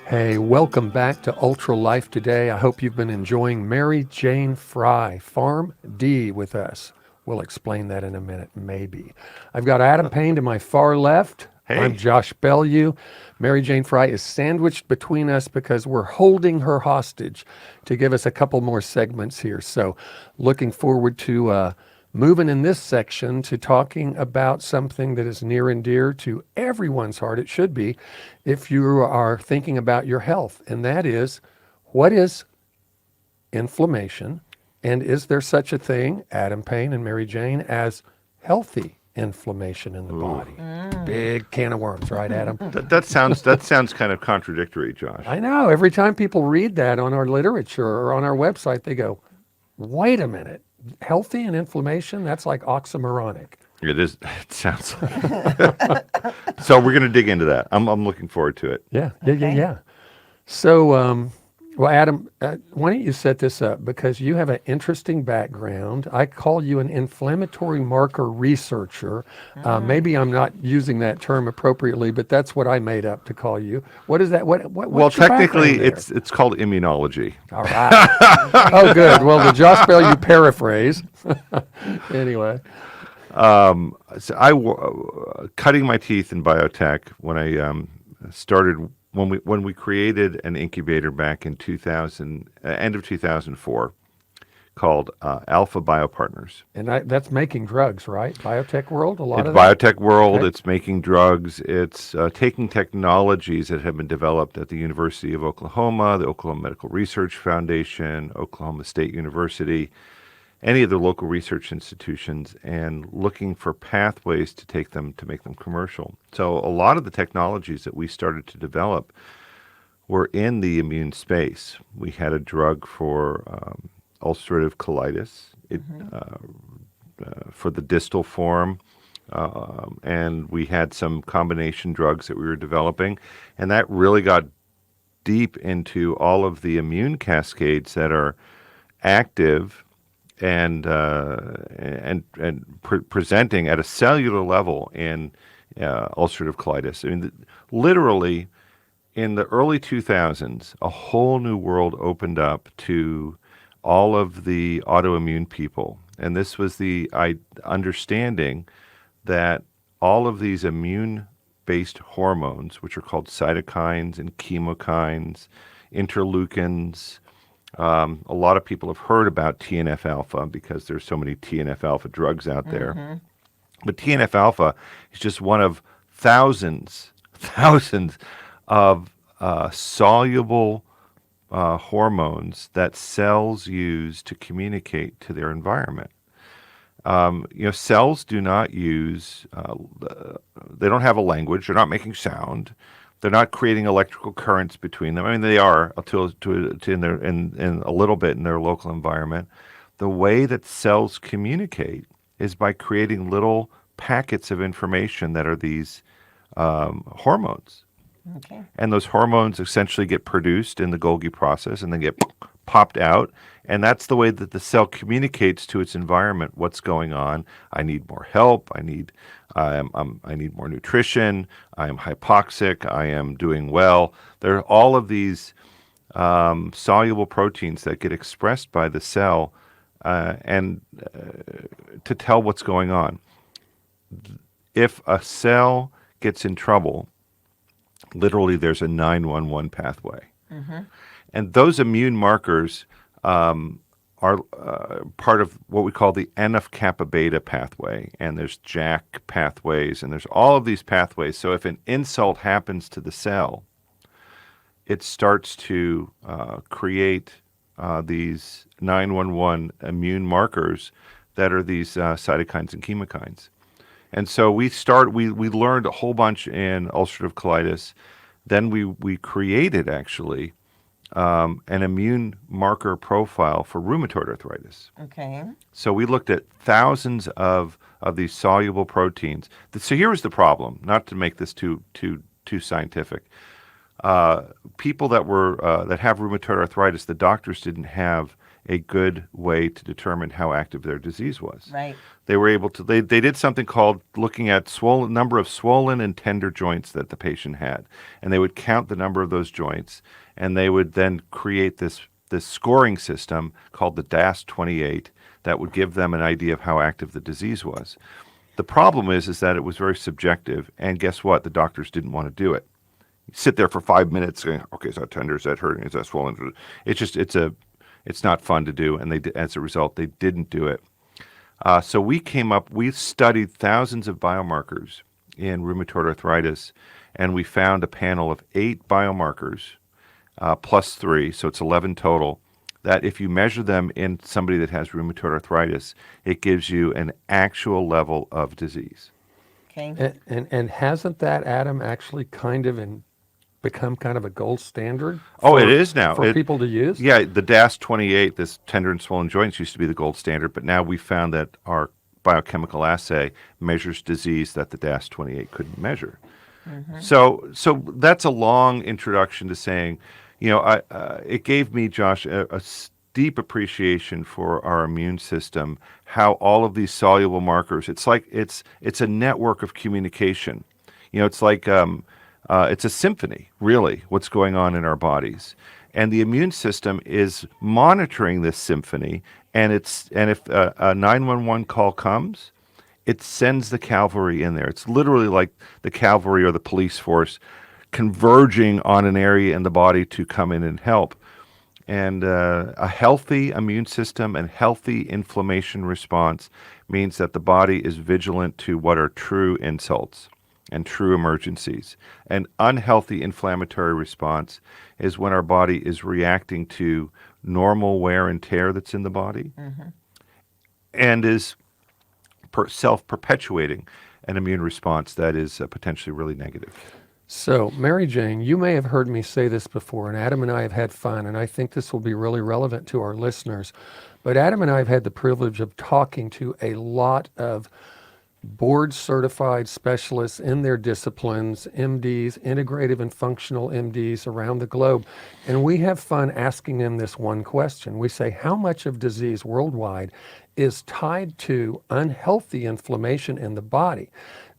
Hey, welcome back to Ultra Life today. I hope you've been enjoying Mary Jane Fry, Farm D, with us. We'll explain that in a minute, maybe. I've got Adam Payne to my far left. I'm Hey, Josh Bellew. Mary Jane Fry is sandwiched between us because we're holding her hostage to give us a couple more segments here. So, looking forward to moving in this section to talking about something that is near and dear to everyone's heart. It should be if you are thinking about your health, and that is, what is inflammation? And is there such a thing, Adam Payne and Mary Jane, as healthy inflammation in the ooh, body? Big can of worms, right, Adam? that sounds kind of contradictory, Josh. I know. Every time people read that on our literature or on our website, they go, wait a minute. Healthy and inflammation? That's like oxymoronic. It is. It sounds like. So we're going to dig into that. I'm looking forward to it. Yeah. So, well, Adam, why don't you set this up? Because you have an interesting background. I call you an inflammatory marker researcher. Maybe I'm not using that term appropriately, but that's what I made up to call you. What is that? Well, What's your background technically, there? it's called immunology. All right. Oh, good. Well, the Josh Bell you paraphrase. Anyway. So cutting my teeth in biotech when I started when we created an incubator back in 2000, end of 2004, called Alpha Biopartners. And that's making drugs, right? Biotech world, a lot It's of that? biotech world. Okay. It's making drugs. It's taking technologies that have been developed at the University of Oklahoma, the Oklahoma Medical Research Foundation, Oklahoma State University, any of the local research institutions, and looking for pathways to take them to make them commercial. So a lot of the technologies that we started to develop were in the immune space. We had a drug for ulcerative colitis. For the distal form, and we had some combination drugs that we were developing, and that really got deep into all of the immune cascades that are active and presenting at a cellular level in ulcerative colitis. I mean, literally in the early 2000s, a whole new world opened up to all of the autoimmune people. And this was the understanding that all of these immune based hormones, which are called cytokines and chemokines, interleukins, a lot of people have heard about TNF alpha because there's so many TNF alpha drugs out there. But TNF alpha is just one of thousands of soluble hormones that cells use to communicate to their environment. Cells do not use, they don't have a language, they're not making sound, they're not creating electrical currents between them. I mean, they are in a little bit in their local environment. The way that cells communicate is by creating little packets of information that are these hormones. Okay. And those hormones essentially get produced in the Golgi process and then get popped out. And that's the way that the cell communicates to its environment what's going on. I need more help. I need more nutrition. I am hypoxic. I am doing well. There are all of these soluble proteins that get expressed by the cell and to tell what's going on. If a cell gets in trouble, literally there's a 911 pathway. And those immune markers are part of what we call the NF-kappa beta pathway. And there's JAK pathways, and there's all of these pathways. So if an insult happens to the cell, it starts to create these 911 immune markers that are these cytokines and chemokines. And so we learned a whole bunch in ulcerative colitis. Then we created actually an immune marker profile for rheumatoid arthritis. Okay. So we looked at thousands of these soluble proteins. So here was the problem, not to make this too scientific. People that have rheumatoid arthritis, the doctors didn't have a good way to determine how active their disease was. Right. They were able to, they did something called looking at number of swollen and tender joints that the patient had. And they would count the number of those joints, and they would then create this scoring system called the DAS-28 that would give them an idea of how active the disease was. The problem is that it was very subjective, and guess what? The doctors didn't want to do it. You sit there for 5 minutes going, okay, is that tender? Is that hurting? Is that swollen? It's not fun to do, and as a result, they didn't do it. So we studied thousands of biomarkers in rheumatoid arthritis, and we found a panel of 8 biomarkers, plus 3, so it's 11 total, that if you measure them in somebody that has rheumatoid arthritis, it gives you an actual level of disease. Okay. And hasn't that, Adam, actually become kind of a gold standard? It is now. For people to use? Yeah, the DAS-28, this tender and swollen joints, used to be the gold standard, but now we found that our biochemical assay measures disease that the DAS-28 couldn't measure. Mm-hmm. So that's a long introduction to saying, it gave me, Josh, a deep appreciation for our immune system, how all of these soluble markers, it's like it's a network of communication. It's like it's a symphony, really, what's going on in our bodies. And the immune system is monitoring this symphony, and if a 911 call comes, it sends the cavalry in there. It's literally like the cavalry or the police force converging on an area in the body to come in and help. And a healthy immune system and healthy inflammation response means that the body is vigilant to what are true insults and true emergencies. An unhealthy inflammatory response is when our body is reacting to normal wear and tear that's in the body, mm-hmm. and is self-perpetuating an immune response that is potentially really negative. So, Mary Jane, you may have heard me say this before, and Adam and I have had fun, and I think this will be really relevant to our listeners. But Adam and I have had the privilege of talking to a lot of board-certified specialists in their disciplines, MDs, integrative and functional MDs around the globe. And we have fun asking them this one question. We say, how much of disease worldwide is tied to unhealthy inflammation in the body?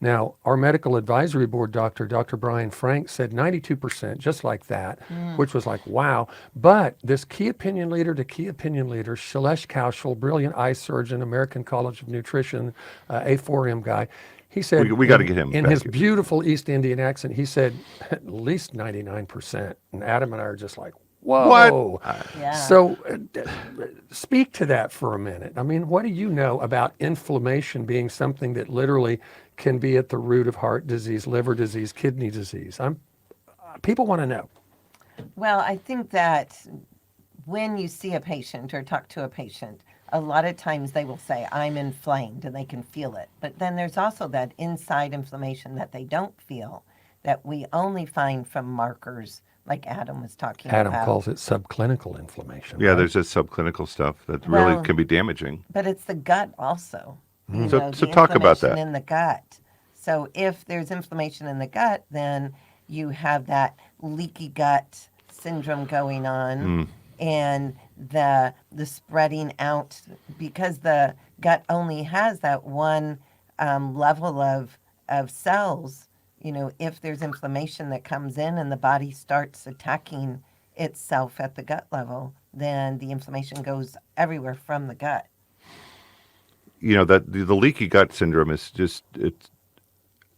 Now, our medical advisory board doctor, Dr. Brian Frank, said 92%, just like that, which was like, wow. But this key opinion leader to key opinion leader, Shailesh Kaushal, brilliant eye surgeon, American College of Nutrition, A4M guy, he said, we got to get him in back his here. Beautiful East Indian accent, he said, at least 99%. And Adam and I are just like, whoa. What? Yeah. So speak to that for a minute. I mean, what do you know about inflammation being something that literally can be at the root of heart disease, liver disease, kidney disease? People want to know. Well, I think that when you see a patient or talk to a patient, a lot of times they will say, I'm inflamed, and they can feel it. But then there's also that inside inflammation that they don't feel, that we only find from markers like Adam was talking about. Adam calls it subclinical inflammation. Yeah, right? there's this subclinical stuff that really can be damaging. But it's the gut also. You So know, the talk about that. inflammation in the gut. So if there's inflammation in the gut, then you have that leaky gut syndrome going on, and the spreading out, because the gut only has that one level of cells. You know, if there's inflammation that comes in and the body starts attacking itself at the gut level, then the inflammation goes everywhere from the gut. You know, that the leaky gut syndrome is just,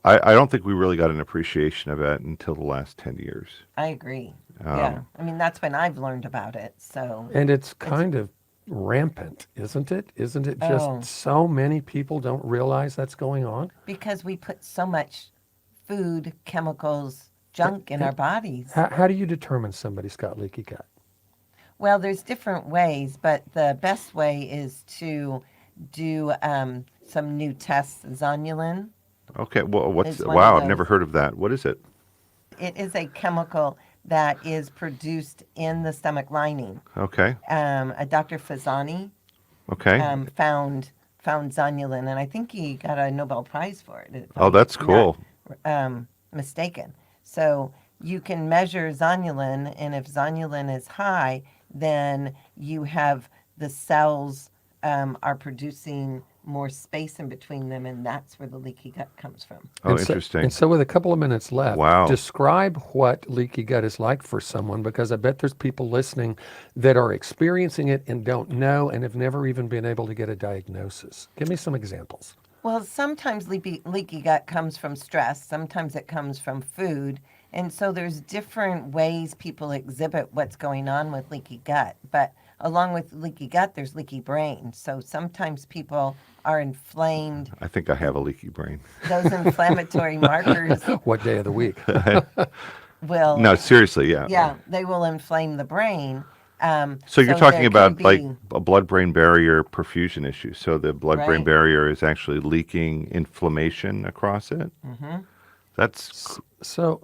I don't think we really got an appreciation of that until the last 10 years. I agree. Yeah. I mean, that's when I've learned about it. So. And it's kind of rampant, isn't it? Isn't it just so many people don't realize that's going on? Because we put so much food, chemicals, junk in our bodies. How do you determine somebody's got leaky gut? Well, there's different ways, but the best way is to do some new tests, zonulin. Okay, well, It's one wow, of I've never those. heard of that. What is it? It is a chemical that is produced in the stomach lining. Okay, A Dr. Fazani okay. found zonulin, and I think he got a Nobel Prize for it. Oh, that's cool. Mistaken. So you can measure zonulin, and if zonulin is high, then you have the cells are producing more space in between them, and that's where the leaky gut comes from. Oh, And so, interesting. and so with a couple of minutes left, Wow. describe what leaky gut is like for someone, because I bet there's people listening that are experiencing it and don't know and have never even been able to get a diagnosis. Give me some examples. Well, sometimes leaky gut comes from stress, sometimes it comes from food. And so there's different ways people exhibit what's going on with leaky gut. But along with leaky gut, there's leaky brain. So sometimes people are inflamed. I think I have a leaky brain. Those inflammatory markers What day of the week? will, No, seriously, yeah. yeah, they will inflame the brain. So you're there talking could about be- like a blood-brain barrier perfusion issue. So the blood-brain Right. barrier is actually leaking inflammation across it. Mm-hmm. That's So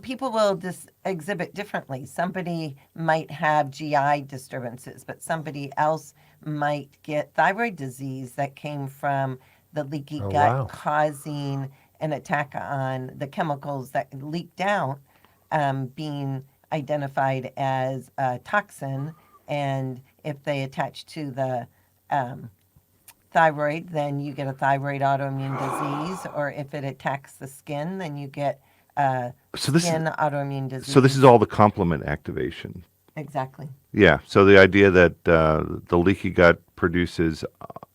people will exhibit differently. Somebody might have GI disturbances, but somebody else might get thyroid disease that came from the leaky Oh, gut wow. causing an attack on the chemicals that leaked out, being identified as a toxin. And if they attach to the thyroid, then you get a thyroid autoimmune disease, or if it attacks the skin, then you get so this skin is autoimmune disease. so this is all the complement activation. Exactly. Yeah. So the idea that the leaky gut produces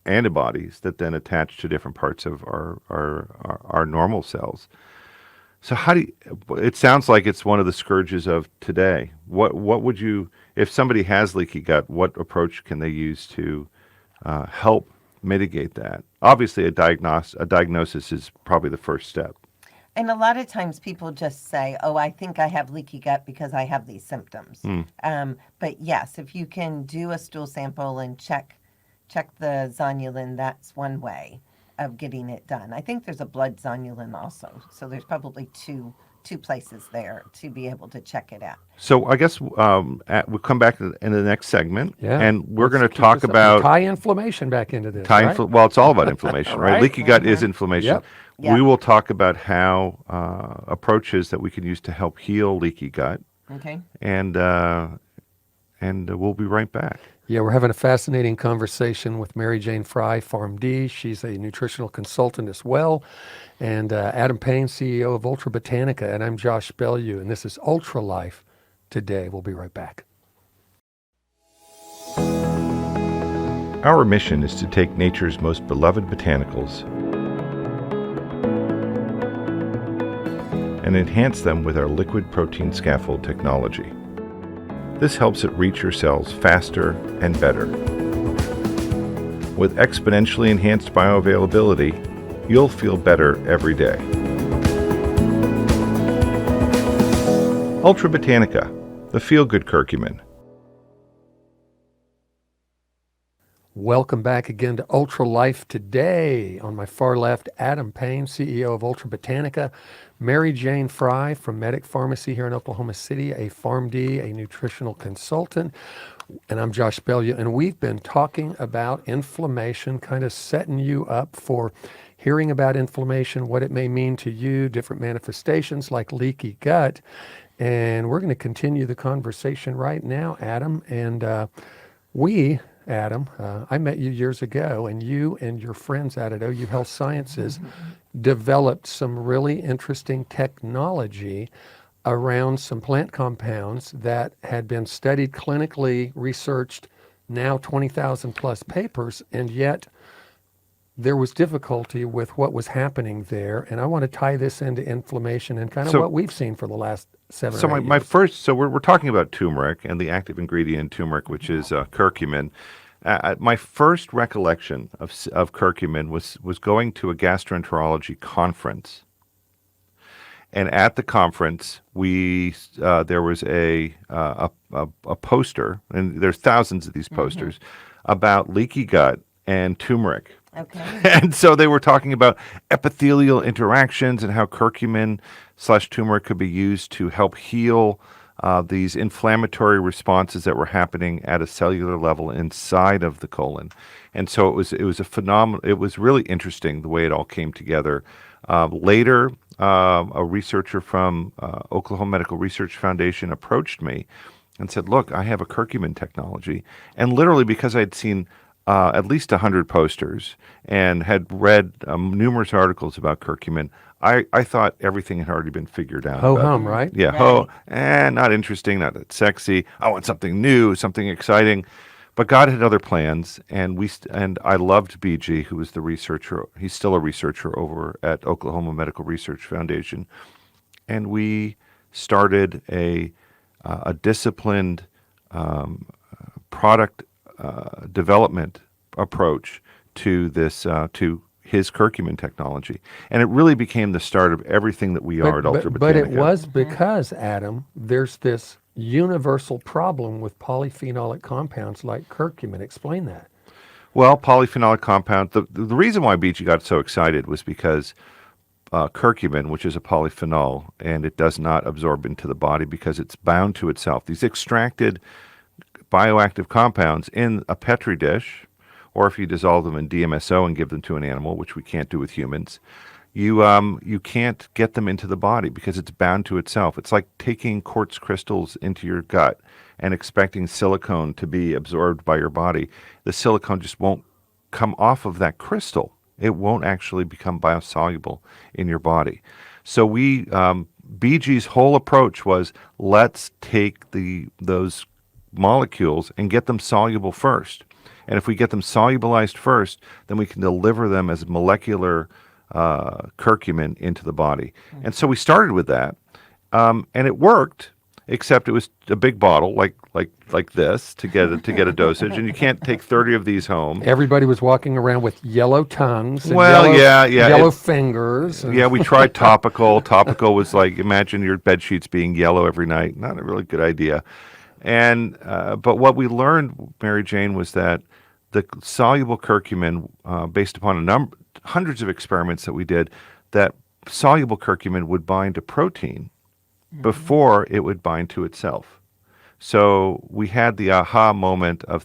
antibodies that then attach to different parts of our normal cells. So how do you, it sounds like it's one of the scourges of today. What would you, if somebody has leaky gut, what approach can they use to help mitigate that? Obviously, a diagnosis is probably the first step. And a lot of times people just say, oh, I think I have leaky gut because I have these symptoms. But yes, if you can do a stool sample and check the zonulin, that's one way of getting it done. I think there's a blood zonulin also. So there's probably two places there to be able to check it out. So I guess we'll come back in the next segment, Yeah. and we're Let's going to keep talk this up. about Tie inflammation back into this. Right? well, it's all about inflammation, right? Right. Leaky gut is inflammation. Yep. Yeah. We will talk about how approaches that we can use to help heal leaky gut, Okay. and we'll be right back. Yeah, we're having a fascinating conversation with Mary Jane Fry, PharmD. She's a nutritional consultant as well. And Adam Payne, CEO of Ultra Botanica. And I'm Josh Bellew, and this is Ultra Life Today. We'll be right back. Our mission is to take nature's most beloved botanicals and enhance them with our liquid protein scaffold technology. This helps it reach your cells faster and better. With exponentially enhanced bioavailability, you'll feel better every day. Ultra Botanica, the feel-good curcumin. Welcome back again to Ultra Life Today. On my far left, Adam Payne, CEO of Ultra Botanica. Mary Jane Fry from Medic Pharmacy here in Oklahoma City, a PharmD, a nutritional consultant. And I'm Josh Bellew. And we've been talking about inflammation, kind of setting you up for hearing about inflammation, what it may mean to you, different manifestations like leaky gut. And we're going to continue the conversation right now, Adam. And Adam, I met you years ago, and you and your friends out at OU Health Sciences developed some really interesting technology around some plant compounds that had been studied clinically, researched, now 20,000 plus papers, and yet there was difficulty with what was happening there. And I want to tie this into inflammation and kind of what we've seen for the last 7 So or 8 my years. first, so we're talking about turmeric and the active ingredient in turmeric, which is curcumin. My first recollection of curcumin was going to a gastroenterology conference, and at the conference there was a poster, and there's thousands of these posters about leaky gut and turmeric. Okay. And so they were talking about epithelial interactions and how curcumin/turmeric could be used to help heal these inflammatory responses that were happening at a cellular level inside of the colon. And so it was a phenomenal. It was really interesting the way it all came together. Later, a researcher from Oklahoma Medical Research Foundation approached me and said, look, I have a curcumin technology. And literally because I'd seen at least 100 posters and had read numerous articles about curcumin, I thought everything had already been figured out Ho about hum, right? Yeah, not interesting, not that sexy. I want something new, something exciting. But God had other plans, and and I loved BG, who was the researcher. He's still a researcher over at Oklahoma Medical Research Foundation, and we started a disciplined product development approach to this to his curcumin technology, and it really became the start of everything that we are at Ultra But it Botanica. was because, Adam, there's this universal problem with polyphenolic compounds like curcumin. Explain that. Well, polyphenolic compound. The reason why BG got so excited was because curcumin, which is a polyphenol, and it does not absorb into the body because it's bound to itself. These extracted bioactive compounds in a Petri dish, or if you dissolve them in DMSO and give them to an animal, which we can't do with humans, you can't get them into the body because it's bound to itself. It's like taking quartz crystals into your gut and expecting silicone to be absorbed by your body. The silicone just won't come off of that crystal. It won't actually become biosoluble in your body. So BG's whole approach was, let's take those molecules and get them soluble first. And if we get them solubilized first, then we can deliver them as molecular curcumin into the body. And so we started with that, and it worked. Except it was a big bottle, like this, to get a dosage, and you can't take 30 of these home. Everybody was walking around with yellow tongues and yellow fingers. Yeah, we tried topical. Topical was like, imagine your bed sheets being yellow every night. Not a really good idea. And but what we learned, Mary Jane, was that the soluble curcumin, based upon hundreds of experiments that we did, that soluble curcumin would bind to protein before it would bind to itself. So we had the aha moment of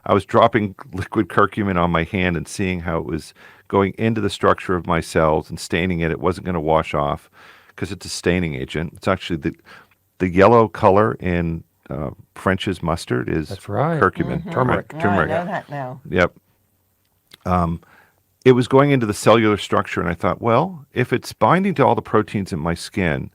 I was dropping liquid curcumin on my hand and seeing how it was going into the structure of my cells and staining it. It wasn't going to wash off because it's a staining agent. It's actually the yellow color in French's mustard is That's right. curcumin. Turmeric. Oh, Turmeric. I know that now. Yep. It was going into the cellular structure, and I thought, well, if it's binding to all the proteins in my skin,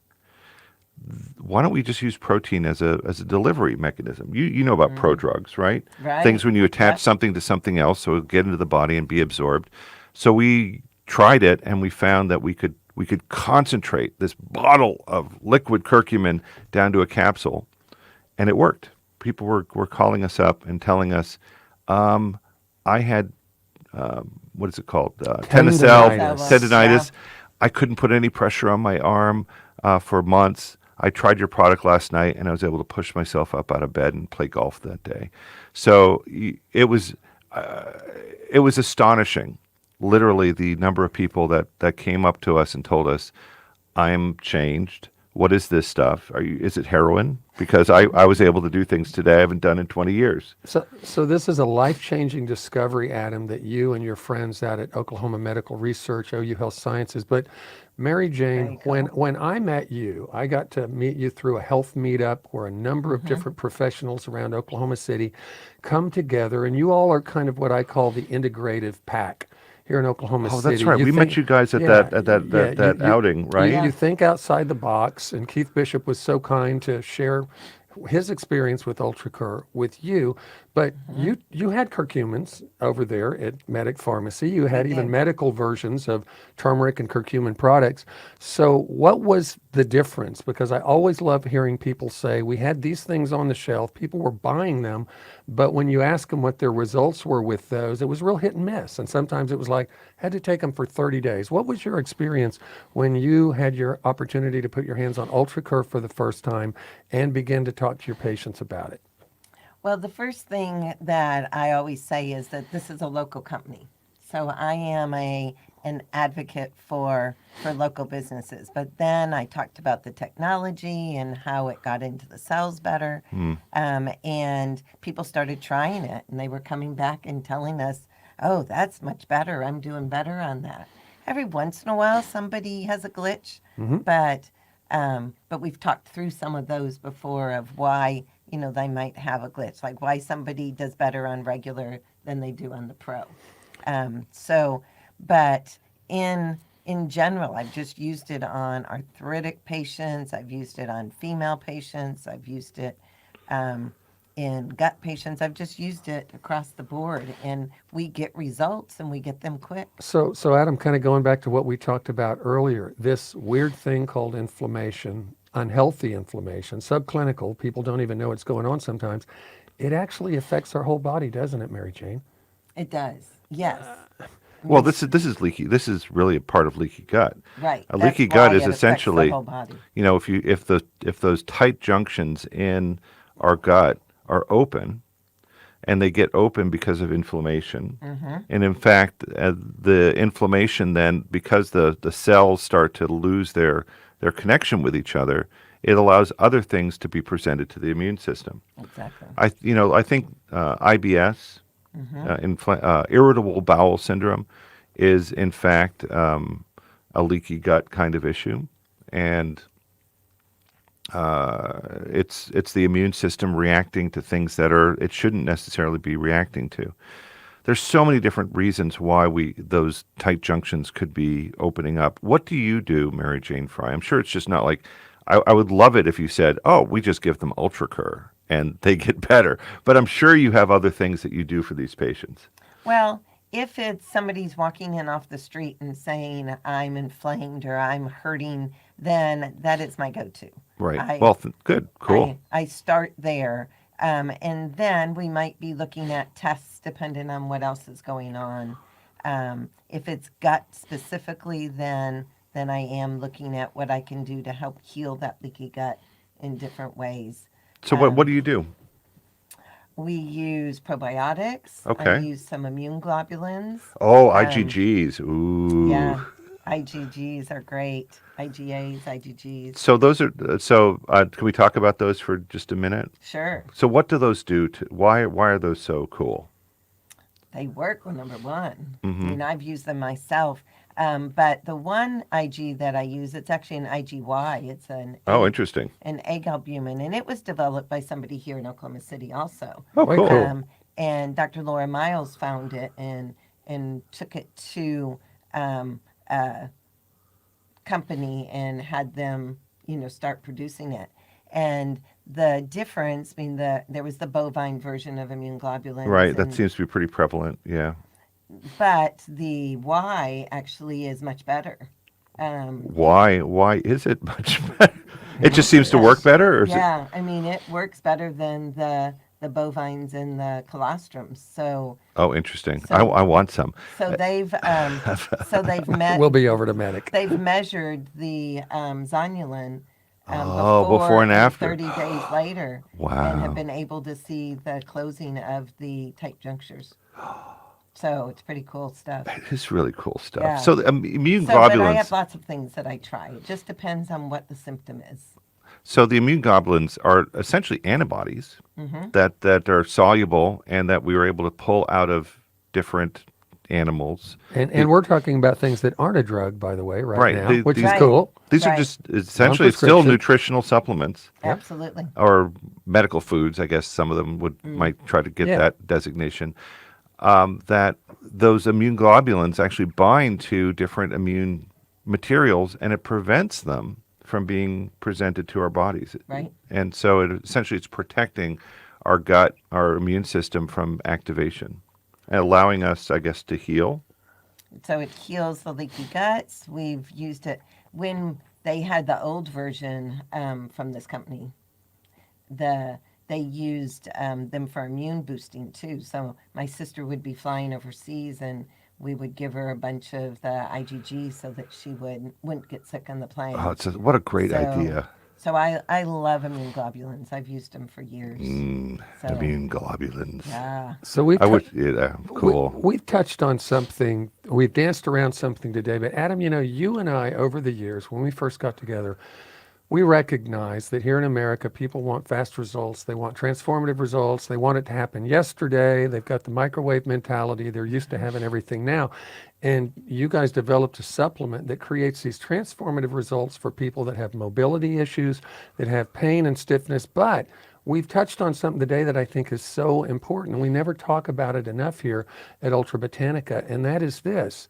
why don't we just use protein as a delivery mechanism? You know about prodrugs, right? Right. Things when you attach something to something else, so it'll get into the body and be absorbed. So we tried it, and we found that we could concentrate this bottle of liquid curcumin down to a capsule, and it worked. People were calling us up and telling us, I had what is it called? Tendinitis. Yeah. I couldn't put any pressure on my arm for months. I tried your product last night, and I was able to push myself up out of bed and play golf that day. So it was astonishing, literally, the number of people that came up to us and told us, "I'm changed. What is this stuff? Is it heroin? Because I was able to do things today I haven't done in 20 years." So this is a life-changing discovery, Adam, that you and your friends out at Oklahoma Medical Research, OU Health Sciences. But Mary Jane, when I met you, I got to meet you through a health meetup where a number of different professionals around Oklahoma City come together, and you all are kind of what I call the integrative pack here in Oklahoma City. Oh, that's right. We met you guys at that outing, right? You think outside the box, and Keith Bishop was so kind to share his experience with UltraCur with you, but you had curcumins over there at Medic Pharmacy. You had even medical versions of turmeric and curcumin products. So what was the difference? Because I always love hearing people say, we had these things on the shelf, people were buying them, but when you ask them what their results were with those, it was real hit and miss. And sometimes it was like, had to take them for 30 days. What was your experience when you had your opportunity to put your hands on UltraCur for the first time and begin to talk to your patients about it? Well, the first thing that I always say is that this is a local company. So I am an advocate for local businesses. But then I talked about the technology and how it got into the cells better. And people started trying it, and they were coming back and telling us, oh, that's much better. I'm doing better on that. Every once in a while, somebody has a glitch, but we've talked through some of those before of why they might have a glitch, like why somebody does better on regular than they do on the pro. But in general, I've just used it on arthritic patients. I've used it on female patients. I've used it in gut patients. I've just used it across the board, and we get results, and we get them quick. So Adam, kind of going back to what we talked about earlier, this weird thing called inflammation, unhealthy inflammation, subclinical, people don't even know what's going on sometimes. It actually affects our whole body, doesn't it, Mary Jane? It does. Yes. Well, this is leaky. This is really a part of leaky gut. Right. A That's leaky gut why is it affects essentially, the whole body. if those tight junctions in our gut are open, and they get open because of inflammation. And in fact, the inflammation then, because the cells start to lose their connection with each other, it allows other things to be presented to the immune system. Exactly. I think IBS, irritable bowel syndrome, is in fact a leaky gut kind of issue, and it's the immune system reacting to things that it shouldn't necessarily be reacting to. There's so many different reasons why those tight junctions could be opening up. What do you do, Mary Jane Fry? I'm sure it's just not like, I would love it if you said, oh, we just give them UltraCur and they get better. But I'm sure you have other things that you do for these patients. Well, if it's somebody's walking in off the street and saying, I'm inflamed or I'm hurting, then that is my go-to. Right. Well, good. Cool. I start there. And then we might be looking at tests depending on what else is going on. If it's gut specifically, then I am looking at what I can do to help heal that leaky gut in different ways. So what do you do? We use probiotics. Okay. I use some immune globulins. Oh, IgGs. Ooh. Yeah, IgGs are great. IgAs, IgGs. So those are can we talk about those for just a minute? Sure. So what do those do why are those so cool? They work, well, number one. I mean, I've used them myself. But the one IG that I use, it's actually an IgY. It's Interesting. An egg albumin, and it was developed by somebody here in Oklahoma City also. Oh, cool. And Dr. Laura Miles found it and took it to a company and had them, start producing it. And the difference, there was the bovine version of immune globulins. Right, that seems to be pretty prevalent, yeah. But the Y actually is much better. Why is it much better? It just seems to work better? Or yeah, it works better than the bovines and the colostrums. So. Oh, interesting. I want some. So they've We'll be over to Medic. They've measured the zonulin before and after. 30 days later. Wow. And have been able to see the closing of the tight junctures. So it's pretty cool stuff. It is really cool stuff. Yeah. So the immune But I globulins. have lots of things that I try. It just depends on what the symptom is. So the immune globulins are essentially antibodies that are soluble and that we were able to pull out of different animals. And we're talking about things that aren't a drug, by the way, right now, which is Right. cool. These are Right. just essentially still Non-prescription. nutritional supplements. Absolutely. Or medical foods, I guess some of them might try to get Yeah. that designation. That those immune globulins actually bind to different immune materials, and it prevents them from being presented to our bodies. Right. And so essentially it's protecting our gut, our immune system from activation, and allowing us, I guess, to heal. So it heals the leaky guts. We've used it when they had the old version from this company. They used them for immune boosting too. So my sister would be flying overseas, and we would give her a bunch of the IgG so that she wouldn't get sick on the plane. Oh, what a great idea. So I love immune globulins. I've used them for years. So, Immune globulins. yeah. So we've Cool. We've touched on something. We've danced around something today. But Adam, you and I, over the years, when we first got together, we recognize that here in America, people want fast results. They want transformative results. They want it to happen yesterday. They've got the microwave mentality. They're used to having everything now. And you guys developed a supplement that creates these transformative results for people that have mobility issues, that have pain and stiffness. But we've touched on something today that I think is so important. We never talk about it enough here at Ultra Botanica, and that is this.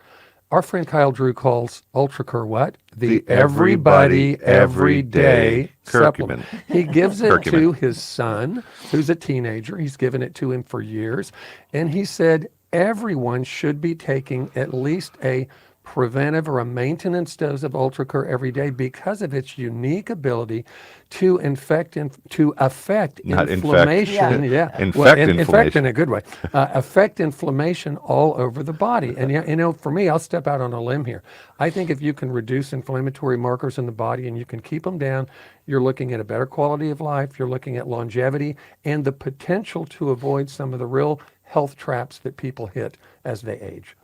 Our friend Kyle Drew calls UltraCur what? The everybody, everyday supplement. curcumin. He gives it Curcumin. to his son, who's a teenager. He's given it to him for years. And he said everyone should be taking at least a preventive or a maintenance dose of UltraCur every day because of its unique ability to affect Not infect. inflammation. Infect Infect inflammation. in a good way. Affect inflammation all over the body. And you know, for me, I'll step out on a limb here. I think if you can reduce inflammatory markers in the body and you can keep them down, you're looking at a better quality of life. You're looking at longevity and the potential to avoid some of the real health traps that people hit as they age.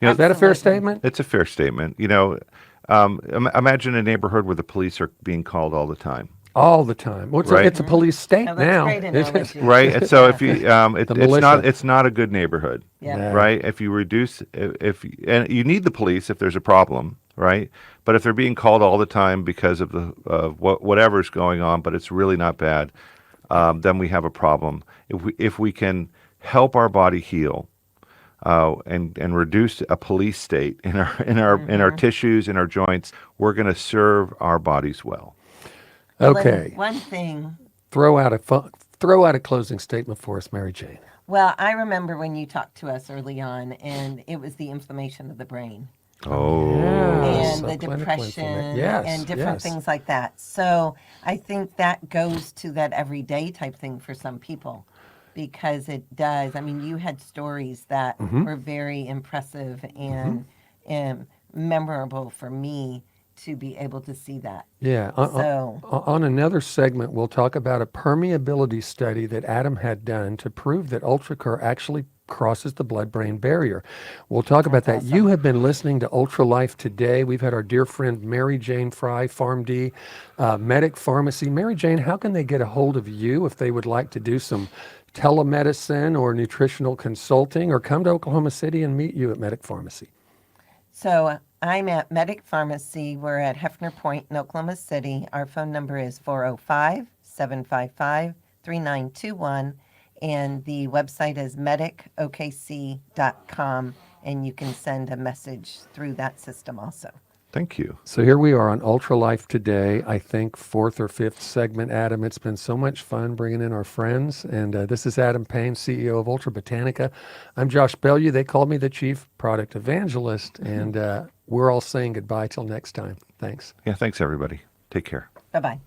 You know, Is that a fair Absolutely. statement? It's a fair statement. You know, imagine a neighborhood where the police are being called all the time. All the time. Well, Right. it's a police state Oh, that's now. great analogy. Right, and so if you, militia. it's not a good neighborhood, Yeah. right? If you reduce, and you need the police if there's a problem, right? But if they're being called all the time because of the whatever's going on, but it's really not bad, then we have a problem. If we can help our body heal, and reduce a police state in our tissues, in our joints, we're going to serve our bodies well. Well, Okay. and one thing, Throw out a closing statement for us, Mary Jane. well, I remember when you talked to us early on, and it was the inflammation of the brain. Oh, And so the clinical depression inflammation. Yes, and different yes. things like that. So I think that goes to that everyday type thing for some people because it does. I mean, you had stories that Mm-hmm. were very impressive and memorable for me to be able to see that. Yeah. So- On another segment, we'll talk about a permeability study that Adam had done to prove that UltraCur actually crosses the blood-brain barrier. We'll talk about that. You have been listening to Ultra Life today. We've had our dear friend Mary Jane Fry, PharmD, Medic Pharmacy. Mary Jane, how can they get a hold of you if they would like to do some telemedicine or nutritional consulting or come to Oklahoma City and meet you at Medic Pharmacy? So I'm at Medic Pharmacy. We're at Hefner Point in Oklahoma City. Our phone number is 405-755-3921. And the website is medicokc.com. And you can send a message through that system also. thank you. So here we are on Ultra Life today, I think fourth or fifth segment, Adam. It's been so much fun bringing in our friends. And this is Adam Payne, CEO of Ultra Botanica. I'm Josh Bellew. They called me the Chief Product Evangelist. And we're all saying goodbye till next time. Thanks. Yeah, thanks everybody. Take care. Bye-bye.